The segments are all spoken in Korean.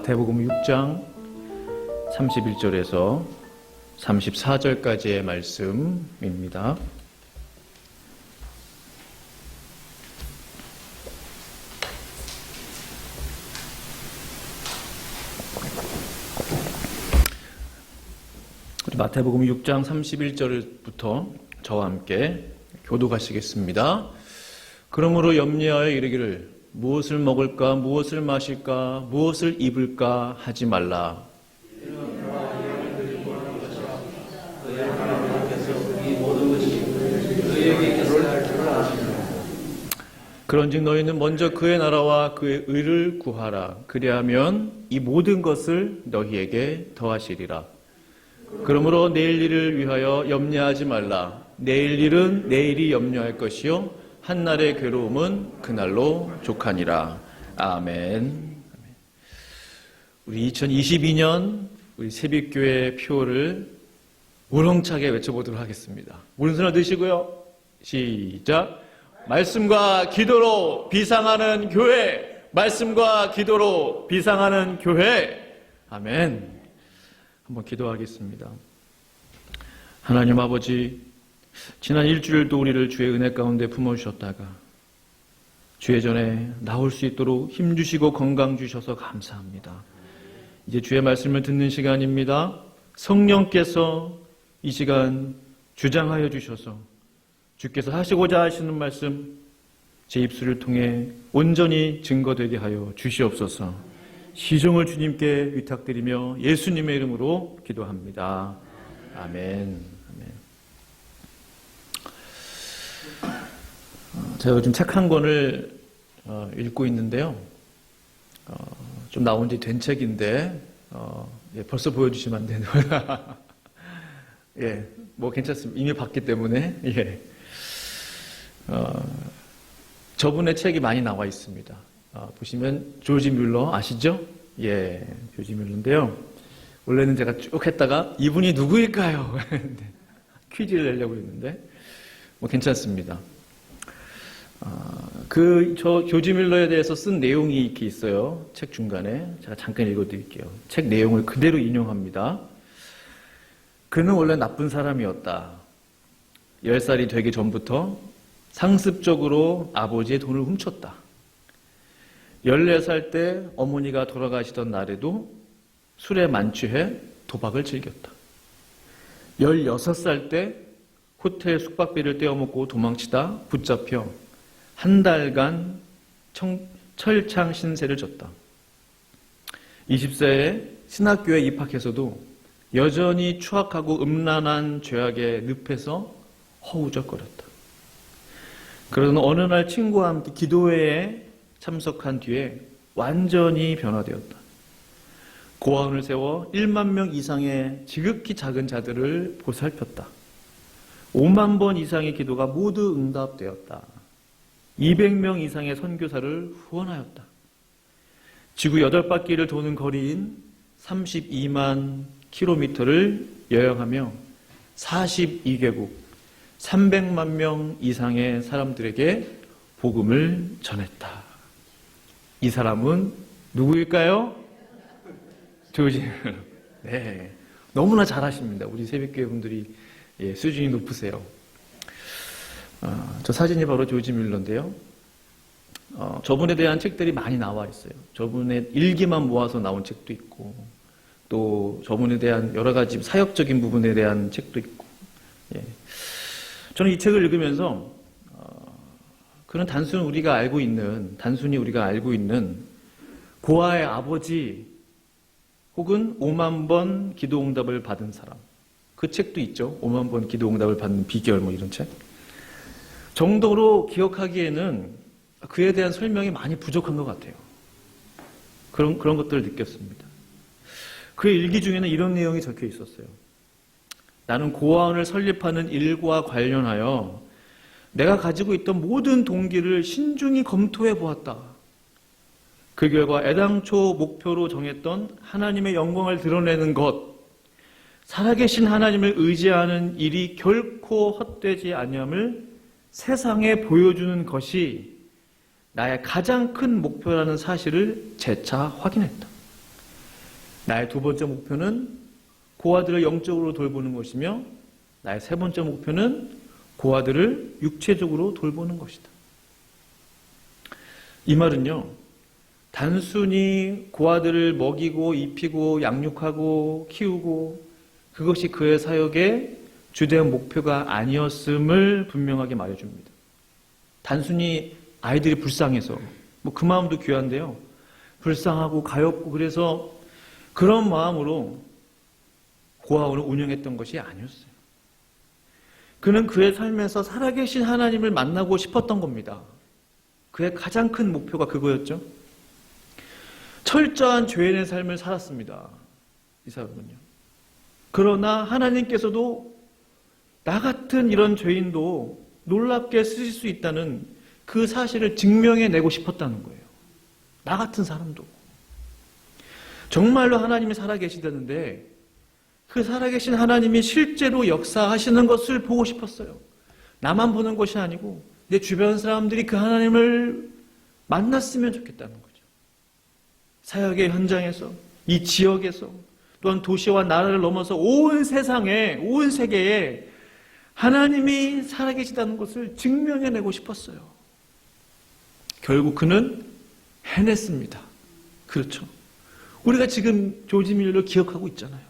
마태복음 6장 31절에서 34절까지의 말씀입니다. 우리 마태복음 6장 31절부터 저와 함께 교독하시겠습니다. 그러므로 염려하여 이르기를 무엇을 먹을까, 무엇을 마실까, 무엇을 입을까 하지 말라. 그런즉 너희는 먼저 그의 나라와 그의 의를 구하라. 그리하면 이 모든 것을 너희에게 더하시리라. 그러므로 내일 일을 위하여 염려하지 말라. 내일 일은 내일이 염려할 것이요 한날의 괴로움은 그날로 족하니라. 아멘. 우리 2022년 우리 새벽교회 표를 우렁차게 외쳐보도록 하겠습니다. 오른손을 드시고요. 시작. 말씀과 기도로 비상하는 교회. 말씀과 기도로 비상하는 교회. 아멘. 한번 기도하겠습니다. 하나님 아버지, 지난 일주일도 우리를 주의 은혜 가운데 품어주셨다가 주의 전에 나올 수 있도록 힘주시고 건강 주셔서 감사합니다. 이제 주의 말씀을 듣는 시간입니다. 성령께서 이 시간 주장하여 주셔서 주께서 하시고자 하시는 말씀 제 입술을 통해 온전히 증거되게 하여 주시옵소서. 시종을 주님께 위탁드리며 예수님의 이름으로 기도합니다. 아멘. 제가 요즘 책 한 권을 읽고 있는데요. 좀 나온 지 된 책인데 벌써 보여주시면 안 되는 예, 뭐 괜찮습니다. 이미 봤기 때문에. 예. 저분의 책이 많이 나와 있습니다. 보시면 조지 뮬러 아시죠? 예, 조지 뮬러인데요. 원래는 제가 쭉 했다가 이분이 누구일까요? 퀴즈를 내려고 했는데 뭐 괜찮습니다. 저 조지 뮬러에 대해서 쓴 내용이 이렇게 있어요. 책 중간에 제가 잠깐 읽어드릴게요. 책 내용을 그대로 인용합니다. 그는 원래 나쁜 사람이었다. 10살이 되기 전부터 상습적으로 아버지의 돈을 훔쳤다. 14살 때 어머니가 돌아가시던 날에도 술에 만취해 도박을 즐겼다. 16살 때 호텔 숙박비를 떼어먹고 도망치다 붙잡혀 한 달간 철창 신세를 졌다. 20세에 신학교에 입학해서도 여전히 추악하고 음란한 죄악의 늪에서 허우적거렸다. 그러던 어느 날 친구와 함께 기도회에 참석한 뒤에 완전히 변화되었다. 고아원을 세워 1만 명 이상의 지극히 작은 자들을 보살폈다. 5만 번 이상의 기도가 모두 응답되었다. 200명 이상의 선교사를 후원하였다. 지구 8바퀴를 도는 거리인 32만 킬로미터를 여행하며 42개국 300만 명 이상의 사람들에게 복음을 전했다. 이 사람은 누구일까요? 조지 뮬러. 네, 너무나 잘하십니다. 우리 새벽교회 분들이 수준이 높으세요. 저 사진이 바로 조지 뮬러인데요. 저분에 대한 책들이 많이 나와 있어요. 저분의 일기만 모아서 나온 책도 있고, 또 저분에 대한 여러 가지 사역적인 부분에 대한 책도 있고. 예. 저는 이 책을 읽으면서 그는 단순히 우리가 알고 있는 고아의 아버지 혹은 5만 번 기도 응답을 받은 사람, 그 책도 있죠. 5만 번 기도 응답을 받는 비결 뭐 이런 책 정도로 기억하기에는 그에 대한 설명이 많이 부족한 것 같아요. 그런 것들을 느꼈습니다. 그의 일기 중에는 이런 내용이 적혀 있었어요. 나는 고아원을 설립하는 일과 관련하여 내가 가지고 있던 모든 동기를 신중히 검토해 보았다. 그 결과 애당초 목표로 정했던 하나님의 영광을 드러내는 것, 살아계신 하나님을 의지하는 일이 결코 헛되지 아니함을 세상에 보여주는 것이 나의 가장 큰 목표라는 사실을 재차 확인했다. 나의 두 번째 목표는 고아들을 영적으로 돌보는 것이며 나의 세 번째 목표는 고아들을 육체적으로 돌보는 것이다. 이 말은요, 단순히 고아들을 먹이고 입히고 양육하고 키우고 그것이 그의 사역의 주된 목표가 아니었음을 분명하게 말해줍니다. 단순히 아이들이 불쌍해서 그 마음도 귀한데요, 불쌍하고 가엾고 그래서 그런 마음으로 고아원을 운영했던 것이 아니었어요. 그는 그의 삶에서 살아계신 하나님을 만나고 싶었던 겁니다. 그의 가장 큰 목표가 그거였죠. 철저한 죄인의 삶을 살았습니다. 이 사람은요. 그러나 하나님께서도 나 같은 이런 죄인도 놀랍게 쓰실 수 있다는 그 사실을 증명해내고 싶었다는 거예요. 나 같은 사람도. 정말로 하나님이 살아계시다는데 그 살아계신 하나님이 실제로 역사하시는 것을 보고 싶었어요. 나만 보는 것이 아니고 내 주변 사람들이 그 하나님을 만났으면 좋겠다는 거죠. 사역의 현장에서, 이 지역에서, 또한 도시와 나라를 넘어서 온 세상에, 온 세계에 하나님이 살아계시다는 것을 증명해내고 싶었어요. 결국 그는 해냈습니다. 그렇죠. 우리가 지금 조지 밀러를 기억하고 있잖아요.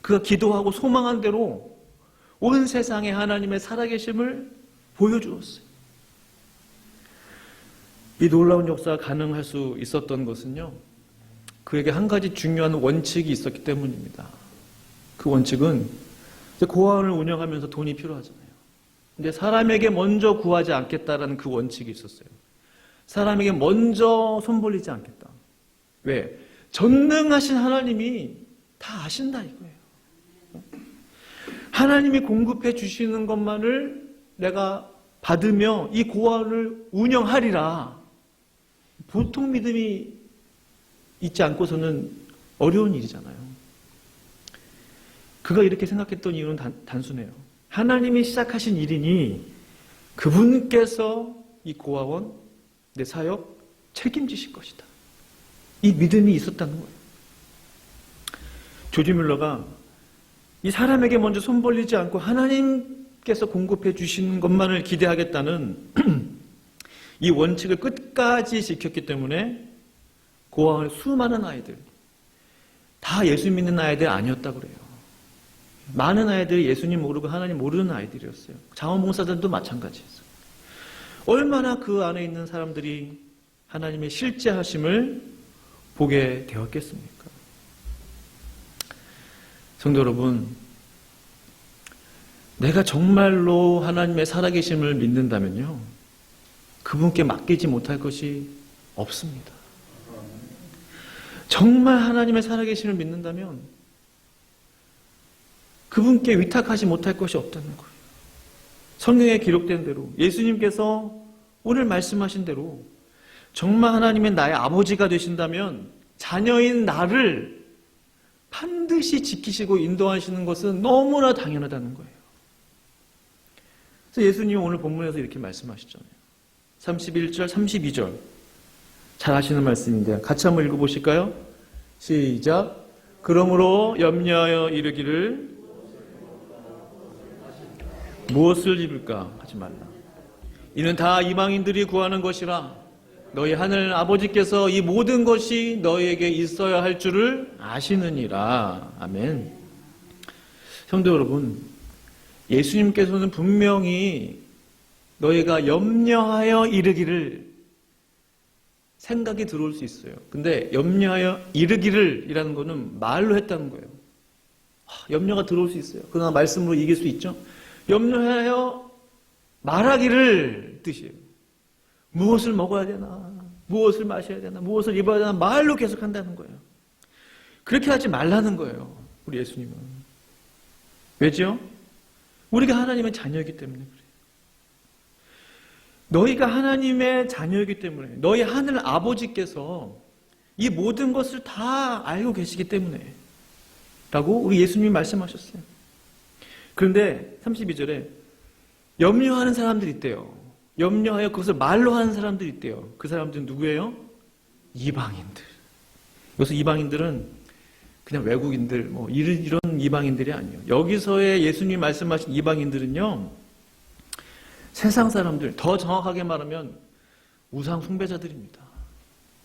그가 기도하고 소망한 대로 온 세상에 하나님의 살아계심을 보여주었어요. 이 놀라운 역사가 가능할 수 있었던 것은요, 그에게 한 가지 중요한 원칙이 있었기 때문입니다. 그 원칙은 고아원을 운영하면서 돈이 필요하잖아요. 근데 사람에게 먼저 구하지 않겠다라는 그 원칙이 있었어요. 사람에게 먼저 손 벌리지 않겠다. 왜? 전능하신 하나님이 다 아신다 이거예요. 하나님이 공급해 주시는 것만을 내가 받으며 이 고아원을 운영하리라. 보통 믿음이 있지 않고서는 어려운 일이잖아요. 그가 이렇게 생각했던 이유는 단순해요. 하나님이 시작하신 일이니 그분께서 이 고아원, 내 사역 책임지실 것이다. 이 믿음이 있었다는 거예요. 조지 뮬러가 이 사람에게 먼저 손 벌리지 않고 하나님께서 공급해 주시는 것만을 기대하겠다는 이 원칙을 끝까지 지켰기 때문에 고아원의 수많은 아이들, 다 예수 믿는 아이들 아니었다고 그래요. 많은 아이들이 예수님 모르고 하나님 모르는 아이들이었어요. 자원봉사자들도 마찬가지였어요. 얼마나 그 안에 있는 사람들이 하나님의 실제하심을 보게 되었겠습니까? 성도 여러분, 내가 정말로 하나님의 살아계심을 믿는다면요, 그분께 맡기지 못할 것이 없습니다. 정말 하나님의 살아계심을 믿는다면 그분께 위탁하지 못할 것이 없다는 거예요. 성경에 기록된 대로 예수님께서 오늘 말씀하신 대로 정말 하나님의 나의 아버지가 되신다면 자녀인 나를 반드시 지키시고 인도하시는 것은 너무나 당연하다는 거예요. 그래서 예수님이 오늘 본문에서 이렇게 말씀하시잖아요. 31절, 32절 잘 아시는 말씀인데 같이 한번 읽어보실까요? 시작. 그러므로 염려하여 이르기를 무엇을 입을까 하지 말라. 이는 다 이방인들이 구하는 것이라. 너희 하늘 아버지께서 이 모든 것이 너희에게 있어야 할 줄을 아시느니라. 아멘. 성도 여러분, 예수님께서는 분명히 너희가 염려하여 이르기를 생각이 들어올 수 있어요. 근데 염려하여 이르기를 이라는 거는 말로 했다는 거예요. 염려가 들어올 수 있어요. 그러나 말씀으로 이길 수 있죠. 염려하여 말하기를 뜻이에요. 무엇을 먹어야 되나, 무엇을 마셔야 되나, 무엇을 입어야 되나 말로 계속 한다는 거예요. 그렇게 하지 말라는 거예요. 우리 예수님은. 왜죠? 우리가 하나님의 자녀이기 때문에 그래요. 너희가 하나님의 자녀이기 때문에, 너희 하늘 아버지께서 이 모든 것을 다 알고 계시기 때문에 라고 우리 예수님이 말씀하셨어요. 그런데 32절에 염려하는 사람들이 있대요. 염려하여 그것을 말로 하는 사람들이 있대요. 그 사람들은 누구예요? 이방인들. 여기서 이방인들은 그냥 외국인들, 뭐 이런 이방인들이 아니에요. 여기서의 예수님이 말씀하신 이방인들은요, 세상 사람들, 더 정확하게 말하면 우상 숭배자들입니다.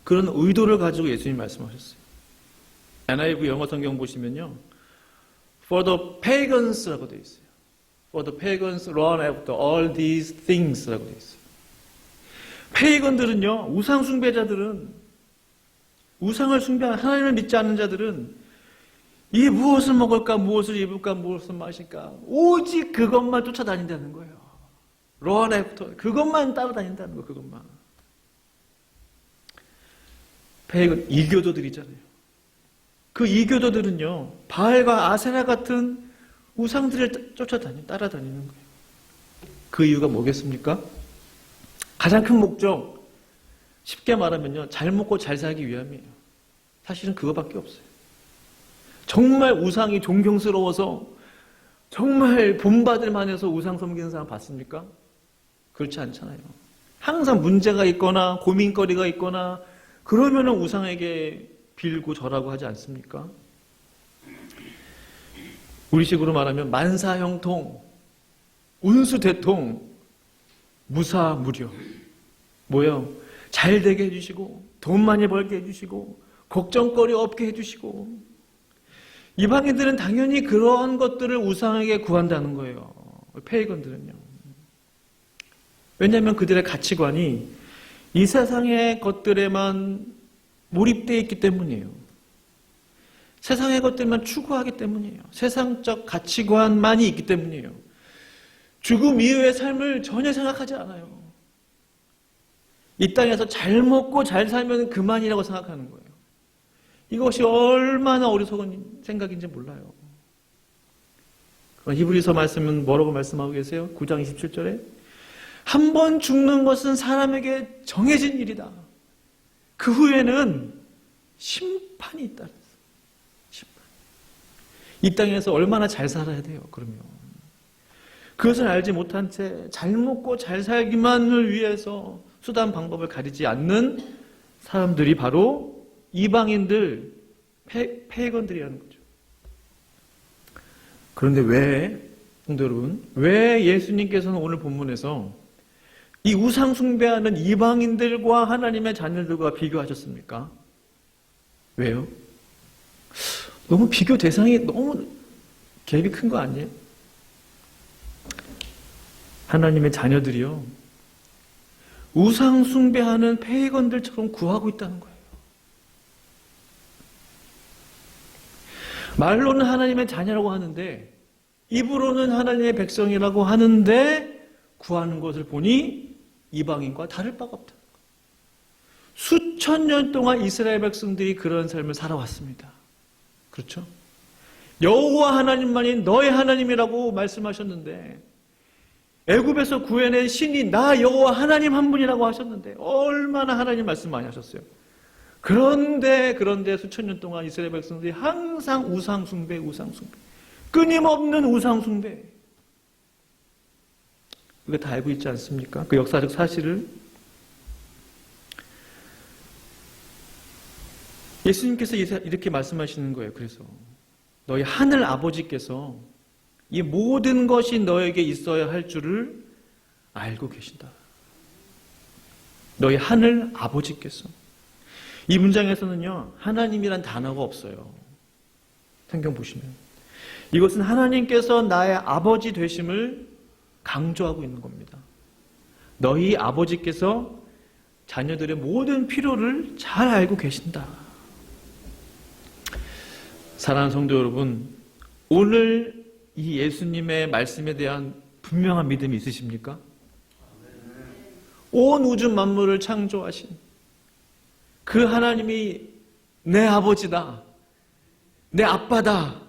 그런 의도를 가지고 예수님이 말씀하셨어요. NIV 영어 성경 보시면요, For the pagans라고 되어 있어요. For the pagans run after all these things라고 되어 있어요. 페이건들은요, 우상 숭배자들은, 우상을 숭배하는 하나님을 믿지 않는 자들은 이 무엇을 먹을까, 무엇을 입을까, 무엇을 마실까, 오직 그것만 쫓아다닌다는 거예요. run after, 그것만 따라다닌다는 거예요. 그것만. 페이건 이교도들이잖아요. 그 이교도들은요, 바알과 아세라 같은 우상들을 따라다니는 거예요. 그 이유가 뭐겠습니까? 가장 큰 목적, 쉽게 말하면요, 잘 먹고 잘 살기 위함이에요. 사실은 그거밖에 없어요. 정말 우상이 존경스러워서 정말 본받을 만해서 우상 섬기는 사람 봤습니까? 그렇지 않잖아요. 항상 문제가 있거나 고민거리가 있거나 그러면은 우상에게 빌고 절하고 하지 않습니까? 우리식으로 말하면 만사형통, 운수대통, 무사무려. 뭐요? 잘 되게 해주시고 돈 많이 벌게 해주시고 걱정거리 없게 해주시고. 이방인들은 당연히 그런 것들을 우상에게 구한다는 거예요. 페이건들은요. 왜냐하면 그들의 가치관이 이 세상의 것들에만 몰입되어 있기 때문이에요. 세상의 것들만 추구하기 때문이에요. 세상적 가치관만이 있기 때문이에요. 죽음 이후의 삶을 전혀 생각하지 않아요. 이 땅에서 잘 먹고 잘 살면 그만이라고 생각하는 거예요. 이것이 얼마나 어리석은 생각인지 몰라요. 히브리서 말씀은 뭐라고 말씀하고 계세요? 9장 27절에 한 번 죽는 것은 사람에게 정해진 일이다. 그 후에는 심판이 있다. 심판. 이 땅에서 얼마나 잘 살아야 돼요, 그러면. 그것을 알지 못한 채 잘 먹고 잘 살기만을 위해서 수단 방법을 가리지 않는 사람들이 바로 이방인들, 페이건들이라는 거죠. 그런데 왜, 성도 여러분, 왜 예수님께서는 오늘 본문에서 이 우상 숭배하는 이방인들과 하나님의 자녀들과 비교하셨습니까? 왜요? 너무 비교 대상이 너무 갭이 큰 거 아니에요? 하나님의 자녀들이요, 우상 숭배하는 페이건들처럼 구하고 있다는 거예요. 말로는 하나님의 자녀라고 하는데 입으로는 하나님의 백성이라고 하는데 구하는 것을 보니 이방인과 다를 바가 없다. 수천 년 동안 이스라엘 백성들이 그런 삶을 살아왔습니다. 그렇죠? 여호와 하나님만이 너의 하나님이라고 말씀하셨는데, 애굽에서 구해낸 신이 나 여호와 하나님 한 분이라고 하셨는데 얼마나 하나님 말씀 많이 하셨어요. 그런데 수천 년 동안 이스라엘 백성들이 항상 우상 숭배, 끊임없는 우상 숭배. 이거 다 알고 있지 않습니까? 그 역사적 사실을. 예수님께서 이렇게 말씀하시는 거예요. 그래서 너희 하늘 아버지께서 이 모든 것이 너에게 있어야 할 줄을 알고 계신다. 너희 하늘 아버지께서. 이 문장에서는요, 하나님이란 단어가 없어요. 성경 보시면. 이것은 하나님께서 나의 아버지 되심을 강조하고 있는 겁니다. 너희 아버지께서 자녀들의 모든 필요를 잘 알고 계신다. 사랑하는 성도 여러분, 오늘 이 예수님의 말씀에 대한 분명한 믿음이 있으십니까? 온 우주 만물을 창조하신 그 하나님이 내 아버지다, 내 아빠다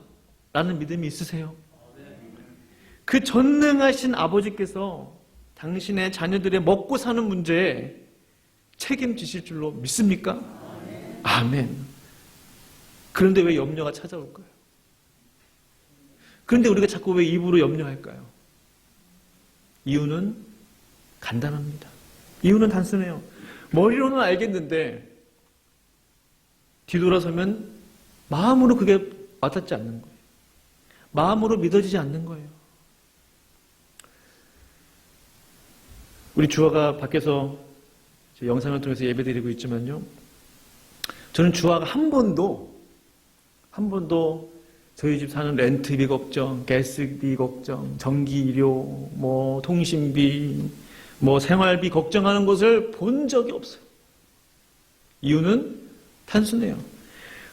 라는 믿음이 있으세요? 그 전능하신 아버지께서 당신의 자녀들의 먹고 사는 문제에 책임지실 줄로 믿습니까? 아멘. 그런데 왜 염려가 찾아올까요? 그런데 우리가 자꾸 왜 입으로 염려할까요? 이유는 간단합니다. 이유는 단순해요. 머리로는 알겠는데 뒤돌아서면 마음으로 그게 와닿지 않는 거예요. 마음으로 믿어지지 않는 거예요. 우리 주아가 밖에서 영상을 통해서 예배드리고 있지만요. 저는 주아가 한 번도 저희 집 사는 렌트비 걱정, 가스비 걱정, 전기료, 통신비, 생활비 걱정하는 것을 본 적이 없어요. 이유는 단순해요.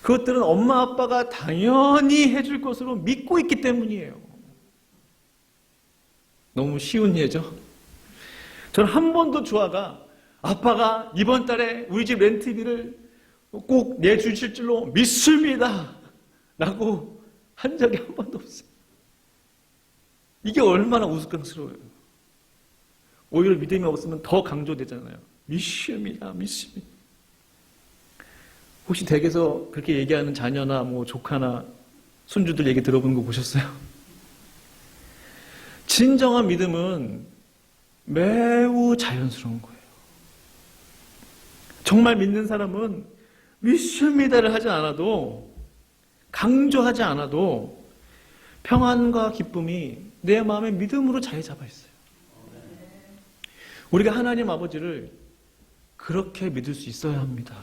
그것들은 엄마 아빠가 당연히 해줄 것으로 믿고 있기 때문이에요. 너무 쉬운 예죠. 저는 한 번도 주아가 아빠가 이번 달에 우리 집 렌트비를 꼭 내주실 줄로 믿습니다 라고 한 적이 한 번도 없어요. 이게 얼마나 우스꽝스러워요. 오히려 믿음이 없으면 더 강조되잖아요. 믿습니다. 혹시 댁에서 그렇게 얘기하는 자녀나 조카나 손주들 얘기 들어본 거 보셨어요? 진정한 믿음은 매우 자연스러운 거예요. 정말 믿는 사람은 믿습니다를 하지 않아도, 강조하지 않아도 평안과 기쁨이 내 마음에 믿음으로 자리 잡아 있어요. 우리가 하나님 아버지를 그렇게 믿을 수 있어야 합니다.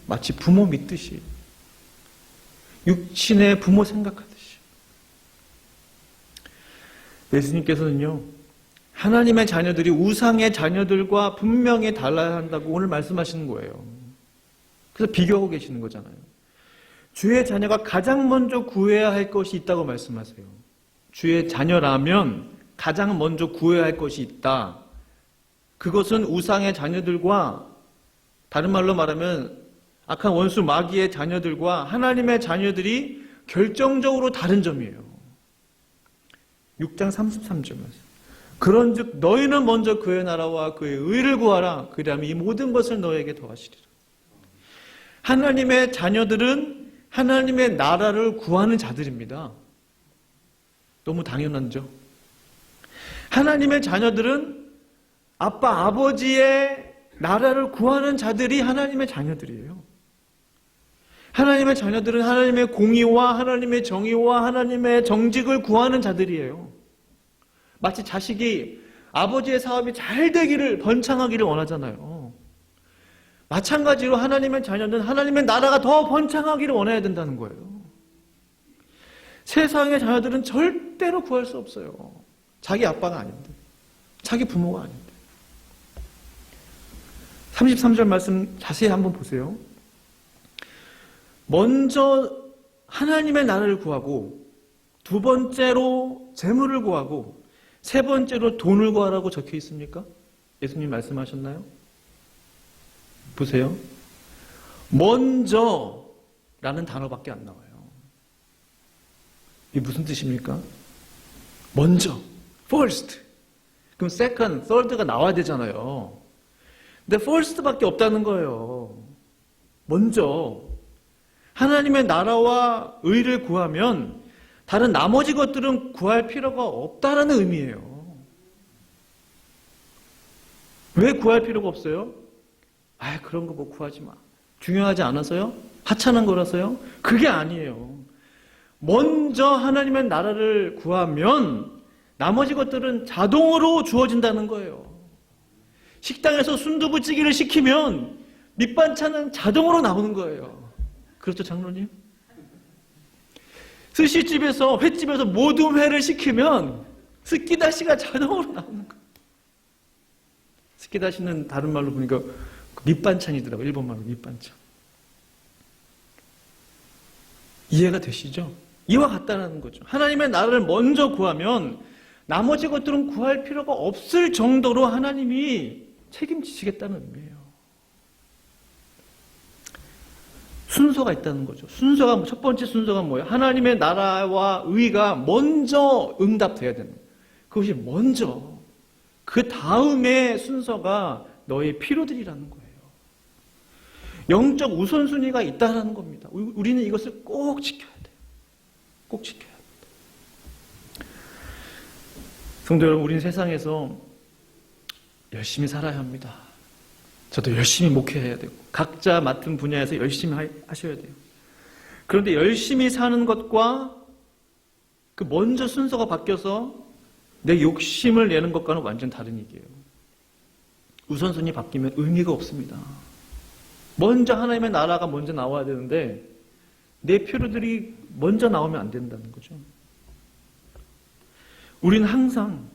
마치 부모 믿듯이, 육신의 부모 생각하듯이. 예수님께서는요, 하나님의 자녀들이 우상의 자녀들과 분명히 달라야 한다고 오늘 말씀하시는 거예요. 그래서 비교하고 계시는 거잖아요. 주의 자녀가 가장 먼저 구해야 할 것이 있다고 말씀하세요. 주의 자녀라면 가장 먼저 구해야 할 것이 있다. 그것은 우상의 자녀들과, 다른 말로 말하면 악한 원수 마귀의 자녀들과 하나님의 자녀들이 결정적으로 다른 점이에요. 6장 33절 말씀. 그런즉 너희는 먼저 그의 나라와 그의 의를 구하라. 그리하면 이 모든 것을 너에게 더하시리라. 하나님의 자녀들은 하나님의 나라를 구하는 자들입니다. 너무 당연하죠. 하나님의 자녀들은 아빠, 아버지의 나라를 구하는 자들이 하나님의 자녀들이에요. 하나님의 자녀들은 하나님의 공의와 하나님의 정의와 하나님의 정직을 구하는 자들이에요. 마치 자식이 아버지의 사업이 잘 되기를, 번창하기를 원하잖아요. 마찬가지로 하나님의 자녀는 하나님의 나라가 더 번창하기를 원해야 된다는 거예요. 세상의 자녀들은 절대로 구할 수 없어요. 자기 아빠가 아닌데, 자기 부모가 아닌데. 33절 말씀 자세히 한번 보세요. 먼저 하나님의 나라를 구하고, 두 번째로 재물을 구하고, 세 번째로 돈을 구하라고 적혀 있습니까? 예수님 말씀하셨나요? 보세요. 먼저라는 단어밖에 안 나와요. 이게 무슨 뜻입니까? 먼저, first. 그럼 second, third가 나와야 되잖아요. 근데 first밖에 없다는 거예요. 먼저 하나님의 나라와 의를 구하면 다른 나머지 것들은 구할 필요가 없다라는 의미예요. 왜 구할 필요가 없어요? 그런 거 구하지 마. 중요하지 않아서요? 하찮은 거라서요? 그게 아니에요. 먼저 하나님의 나라를 구하면 나머지 것들은 자동으로 주어진다는 거예요. 식당에서 순두부찌개를 시키면 밑반찬은 자동으로 나오는 거예요. 그렇죠, 장로님? 스시집에서, 횟집에서 모든 회를 시키면 스키다시가 자동으로 나오는 거예요. 스키다시는 다른 말로 보니까 밑반찬이더라고요. 일본말로 밑반찬. 이해가 되시죠? 이와 같다는 거죠. 하나님의 나라를 먼저 구하면 나머지 것들은 구할 필요가 없을 정도로 하나님이 책임지시겠다는 의미예요. 순서가 있다는 거죠. 첫 번째 순서가 뭐예요? 하나님의 나라와 의가 먼저 응답돼야 되는 거예요. 그것이 먼저. 그 다음에 순서가 너의 필요들이라는 거예요. 영적 우선순위가 있다는 겁니다. 우리는 이것을 꼭 지켜야 돼요. 꼭 지켜야 합니다. 성도 여러분, 우리는 세상에서 열심히 살아야 합니다. 저도 열심히 목회해야 되고 각자 맡은 분야에서 열심히 하셔야 돼요. 그런데 열심히 사는 것과 그 먼저 순서가 바뀌어서 내 욕심을 내는 것과는 완전 다른 얘기예요. 우선순위 바뀌면 의미가 없습니다. 먼저 하나님의 나라가 먼저 나와야 되는데 내 필요들이 먼저 나오면 안 된다는 거죠. 우리는 항상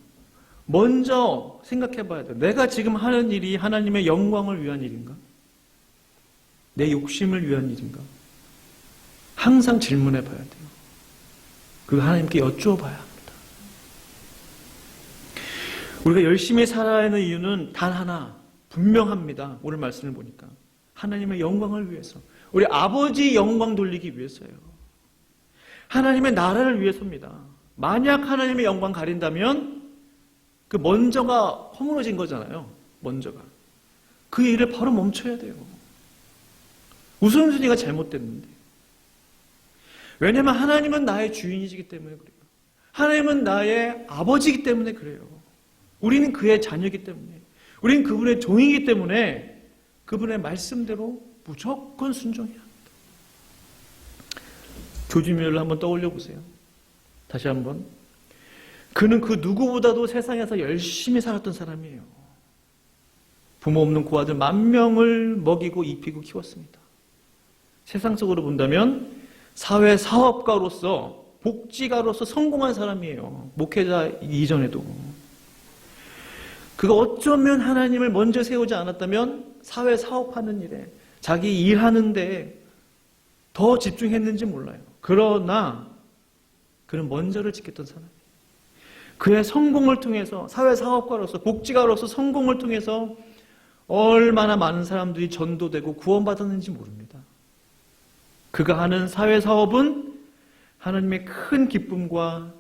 먼저 생각해 봐야 돼요. 내가 지금 하는 일이 하나님의 영광을 위한 일인가? 내 욕심을 위한 일인가? 항상 질문해 봐야 돼요. 그리고 하나님께 여쭈어 봐야 합니다. 우리가 열심히 살아야 하는 이유는 단 하나, 분명합니다. 오늘 말씀을 보니까. 하나님의 영광을 위해서. 우리 아버지 영광 돌리기 위해서예요. 하나님의 나라를 위해서입니다. 만약 하나님의 영광 가린다면 그 먼저가 허물어진 거잖아요. 먼저가. 그 일을 바로 멈춰야 돼요. 우선순위가 잘못됐는데. 왜냐하면 하나님은 나의 주인이시기 때문에 그래요. 하나님은 나의 아버지이기 때문에 그래요. 우리는 그의 자녀이기 때문에. 우리는 그분의 종이기 때문에 그분의 말씀대로 무조건 순종해야 합니다. 조지미를 한번 떠올려 보세요. 다시 한번. 그는 그 누구보다도 세상에서 열심히 살았던 사람이에요. 부모 없는 고아들 10,000명을 먹이고 입히고 키웠습니다. 세상적으로 본다면 사회 사업가로서 복지가로서 성공한 사람이에요. 목회자 이전에도. 그가 어쩌면 하나님을 먼저 세우지 않았다면 사회 사업하는 일에 자기 일하는데 더 집중했는지 몰라요. 그러나 그는 먼저를 지켰던 사람이에요. 그의 성공을 통해서 사회 사업가로서 복지가로서 성공을 통해서 얼마나 많은 사람들이 전도되고 구원받았는지 모릅니다. 그가 하는 사회 사업은 하나님의 큰 기쁨과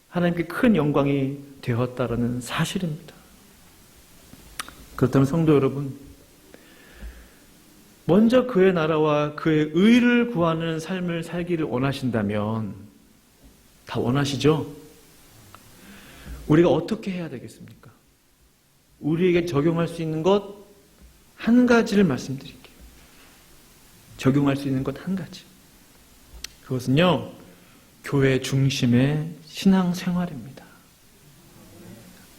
하나님께 큰 영광이 되었다라는 사실입니다. 그렇다면 성도 여러분, 먼저 그의 나라와 그의 의를 구하는 삶을 살기를 원하신다면, 다 원하시죠? 우리가 어떻게 해야 되겠습니까? 우리에게 적용할 수 있는 것 한 가지를 말씀드릴게요. 적용할 수 있는 것 한 가지. 그것은요, 교회 중심의 신앙생활입니다.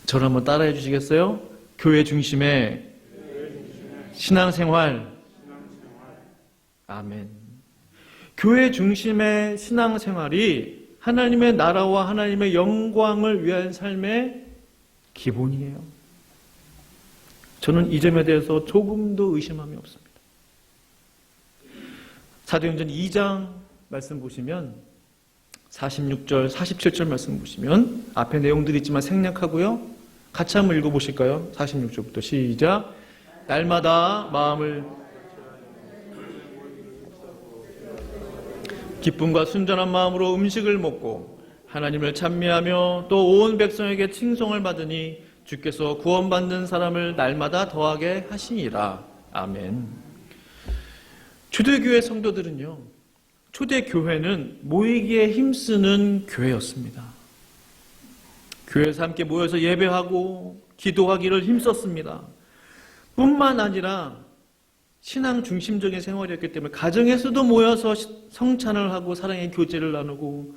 저를 한번 따라해 주시겠어요? 교회 중심의 신앙생활. 아멘. 교회 중심의 신앙생활이 하나님의 나라와 하나님의 영광을 위한 삶의 기본이에요. 저는 이 점에 대해서 조금도 의심함이 없습니다. 사도행전 2장 말씀 보시면 46절, 47절 말씀 보시면 앞에 내용들이 있지만 생략하고요. 같이 한번 읽어보실까요? 46절부터 시작. 날마다 마음을 기쁨과 순전한 마음으로 음식을 먹고 하나님을 찬미하며 또 온 백성에게 칭송을 받으니 주께서 구원받는 사람을 날마다 더하게 하시니라. 아멘. 초대교회 성도들은요, 초대교회는 모이기에 힘쓰는 교회였습니다. 교회에서 함께 모여서 예배하고 기도하기를 힘썼습니다. 뿐만 아니라 신앙 중심적인 생활이었기 때문에 가정에서도 모여서 성찬을 하고 사랑의 교제를 나누고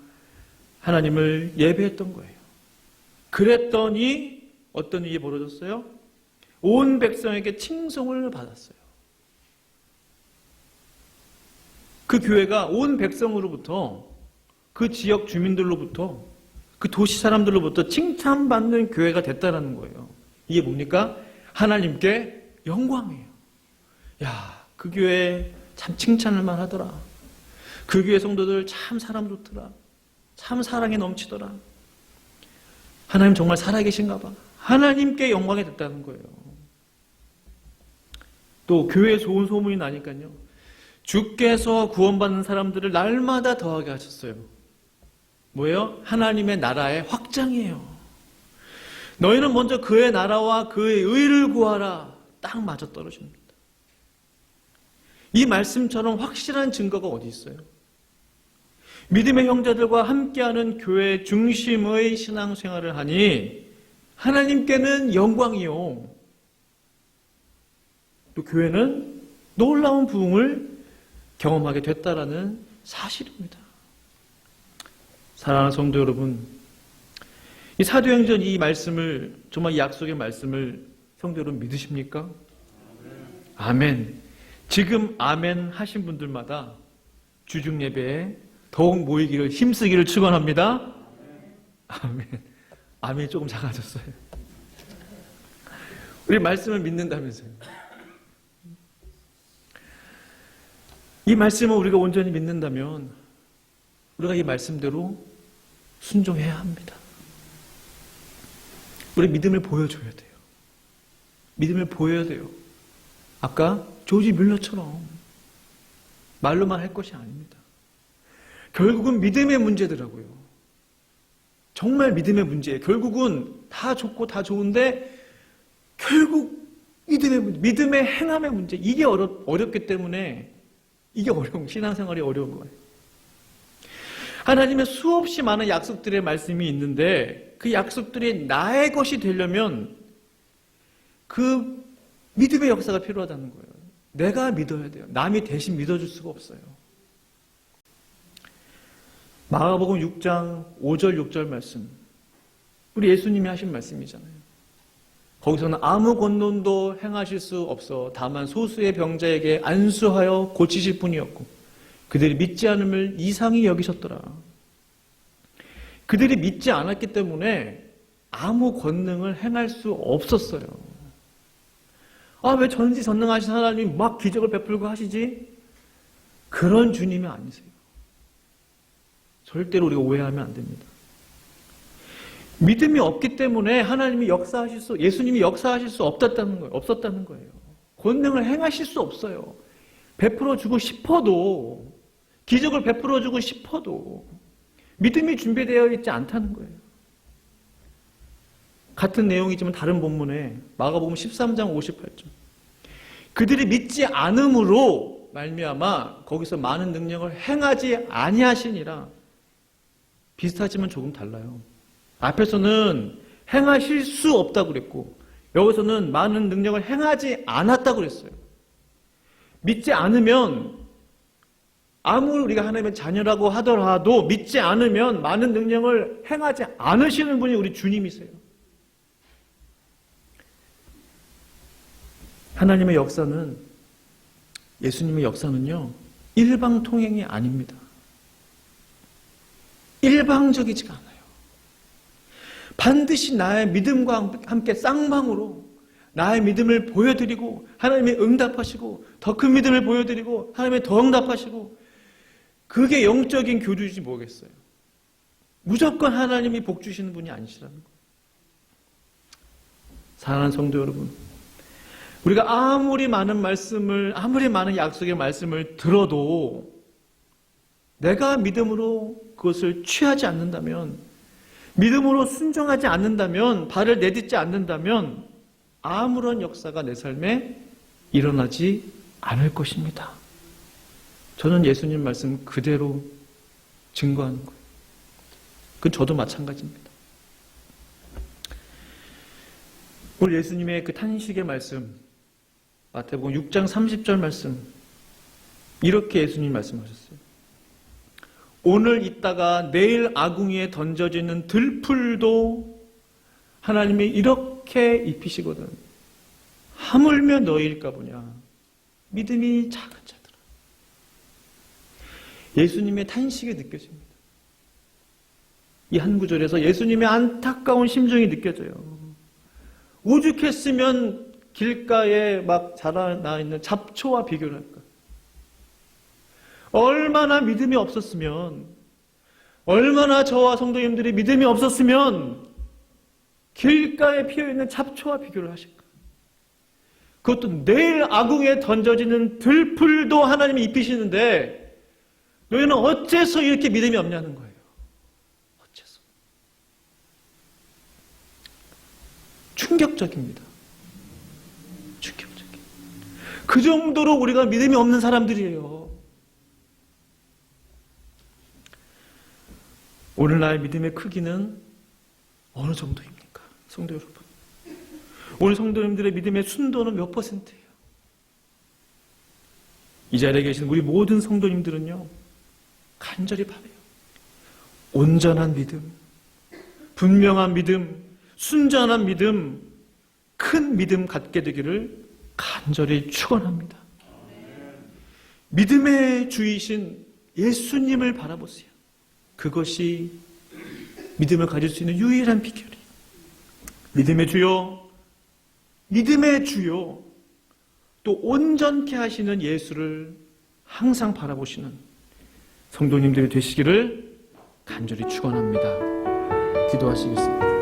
하나님을 예배했던 거예요. 그랬더니 어떤 일이 벌어졌어요? 온 백성에게 칭송을 받았어요. 그 교회가 온 백성으로부터, 그 지역 주민들로부터, 그 도시 사람들로부터 칭찬받는 교회가 됐다는 거예요. 이게 뭡니까? 하나님께 영광이에요. 야, 그 교회 참 칭찬을만 하더라. 그 교회 성도들 참 사람 좋더라. 참 사랑에 넘치더라. 하나님 정말 살아계신가 봐. 하나님께 영광이 됐다는 거예요. 또 교회에 좋은 소문이 나니까요, 주께서 구원받는 사람들을 날마다 더하게 하셨어요. 뭐예요? 하나님의 나라의 확장이에요. 너희는 먼저 그의 나라와 그의 의를 구하라. 딱 맞아떨어집니다. 이 말씀처럼 확실한 증거가 어디 있어요? 믿음의 형제들과 함께하는 교회 중심의 신앙생활을 하니 하나님께는 영광이요. 또 교회는 놀라운 부흥을 경험하게 됐다라는 사실입니다. 사랑하는 성도 여러분, 이 사도행전 이 말씀을, 정말 이 약속의 말씀을 성도 여러분 믿으십니까? 아멘. 지금 아멘 하신 분들마다 주중 예배에 더욱 모이기를, 힘쓰기를 축원합니다. 아멘. 아멘이 조금 작아졌어요. 우리 말씀을 믿는다면서요. 이 말씀을 우리가 온전히 믿는다면 우리가 이 말씀대로 순종해야 합니다. 우리 믿음을 보여줘야 돼요. 믿음을 보여야 돼요. 아까 조지 뮬러처럼 말로만 할 것이 아닙니다. 결국은 믿음의 문제더라고요. 정말 믿음의 문제예요. 결국은 다 좋고 다 좋은데 결국 믿음의 문제, 믿음의 행함의 문제, 이게 어렵기 때문에 이게 신앙생활이 어려운 거예요. 하나님의 수없이 많은 약속들의 말씀이 있는데 그 약속들이 나의 것이 되려면 그 믿음의 역사가 필요하다는 거예요. 내가 믿어야 돼요. 남이 대신 믿어줄 수가 없어요. 마가복음 6장 5절 6절 말씀, 우리 예수님이 하신 말씀이잖아요. 거기서는 아무 권능도 행하실 수 없어 다만 소수의 병자에게 안수하여 고치실 뿐이었고 그들이 믿지 않음을 이상히 여기셨더라. 그들이 믿지 않았기 때문에 아무 권능을 행할 수 없었어요. 왜 전지전능하신 하나님이 막 기적을 베풀고 하시지? 그런 주님이 아니세요. 절대로 우리가 오해하면 안 됩니다. 믿음이 없기 때문에 하나님이 예수님이 역사하실 수 없었다는 거예요. 권능을 행하실 수 없어요. 베풀어주고 싶어도, 기적을 베풀어주고 싶어도 믿음이 준비되어 있지 않다는 거예요. 같은 내용이지만 다른 본문에 마가복음 13장 58절, 그들이 믿지 않음으로 말미암아 거기서 많은 능력을 행하지 아니하시니라. 비슷하지만 조금 달라요. 앞에서는 행하실 수 없다고 그랬고 여기서는 많은 능력을 행하지 않았다고 그랬어요. 믿지 않으면, 아무리 우리가 하나님의 자녀라고 하더라도 믿지 않으면 많은 능력을 행하지 않으시는 분이 우리 주님이세요. 하나님의 역사는, 예수님의 역사는요, 일방통행이 아닙니다. 일방적이지가 않아요. 반드시 나의 믿음과 함께 쌍방으로 나의 믿음을 보여드리고 하나님이 응답하시고 더 큰 믿음을 보여드리고 하나님이 더 응답하시고, 그게 영적인 교류인지 모르겠어요. 무조건 하나님이 복 주시는 분이 아니시라는 거예요. 사랑하는 성도 여러분, 우리가 아무리 많은 약속의 말씀을 들어도 내가 믿음으로 그것을 취하지 않는다면, 믿음으로 순종하지 않는다면, 발을 내딛지 않는다면 아무런 역사가 내 삶에 일어나지 않을 것입니다. 저는 예수님 말씀 그대로 증거하는 거예요. 그건 저도 마찬가지입니다. 오늘 예수님의 그 탄식의 말씀, 마태복음 6장 30절 말씀, 이렇게 예수님 말씀하셨어요. 오늘 있다가 내일 아궁이에 던져지는 들풀도 하나님이 이렇게 입히시거든. 하물며 너희일까 보냐. 믿음이 작은 자들아. 예수님의 탄식이 느껴집니다. 이 한 구절에서 예수님의 안타까운 심정이 느껴져요. 오죽했으면 길가에 막 자라나 있는 잡초와 비교를 할까. 얼마나 믿음이 없었으면, 얼마나 저와 성도님들이 믿음이 없었으면 길가에 피어있는 잡초와 비교를 하실까. 그것도 내일 아궁이에 던져지는 들풀도 하나님이 입히시는데 너희는 어째서 이렇게 믿음이 없냐는 거예요. 어째서. 충격적입니다. 충격적이에요. 그 정도로 우리가 믿음이 없는 사람들이에요. 오늘날 믿음의 크기는 어느 정도입니까? 성도 여러분. 오늘 성도님들의 믿음의 순도는 몇 %예요? 이 자리에 계신 우리 모든 성도님들은요, 간절히 바라요. 온전한 믿음, 분명한 믿음, 순전한 믿음, 큰 믿음 갖게 되기를 간절히 축원합니다. 믿음의 주이신 예수님을 바라보세요. 그것이 믿음을 가질 수 있는 유일한 비결이에요. 믿음의 주요, 믿음의 주요, 또 온전케 하시는 예수를 항상 바라보시는 성도님들이 되시기를 간절히 축원합니다. 기도하시겠습니다.